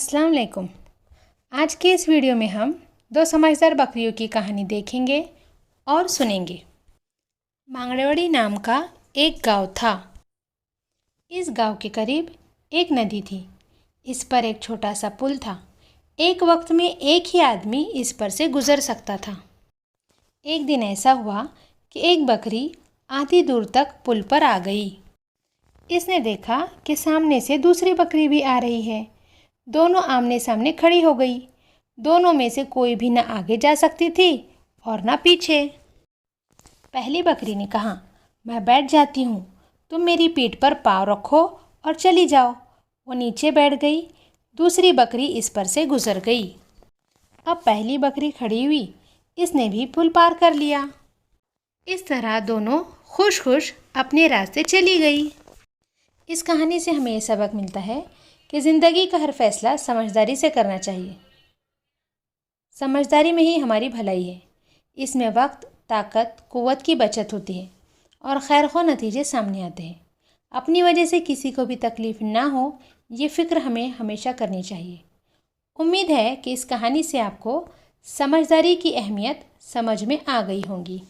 अस्सलाम वालेकुम। आज के इस वीडियो में हम दो समझदार बकरियों की कहानी देखेंगे और सुनेंगे। मांगड़ेवाड़ी नाम का एक गांव था। इस गांव के करीब एक नदी थी। इस पर एक छोटा सा पुल था। एक वक्त में एक ही आदमी इस पर से गुजर सकता था। एक दिन ऐसा हुआ कि एक बकरी आधी दूर तक पुल पर आ गई। इसने देखा कि सामने से दूसरी बकरी भी आ रही है। दोनों आमने सामने खड़ी हो गई। दोनों में से कोई भी न आगे जा सकती थी और न पीछे। पहली बकरी ने कहा, मैं बैठ जाती हूँ, तुम मेरी पीठ पर पाँव रखो और चली जाओ। वो नीचे बैठ गई। दूसरी बकरी इस पर से गुजर गई। अब पहली बकरी खड़ी हुई। इसने भी पुल पार कर लिया। इस तरह दोनों खुश खुश अपने रास्ते चली गई। इस कहानी से हमें ये सबक मिलता है कि ज़िंदगी का हर फैसला समझदारी से करना चाहिए। समझदारी में ही हमारी भलाई है। इसमें वक्त, ताकत, कुव्वत की बचत होती है और खैरख्वाह नतीजे सामने आते हैं। अपनी वजह से किसी को भी तकलीफ़ ना हो, ये फ़िक्र हमें हमेशा करनी चाहिए। उम्मीद है कि इस कहानी से आपको समझदारी की अहमियत समझ में आ गई होगी।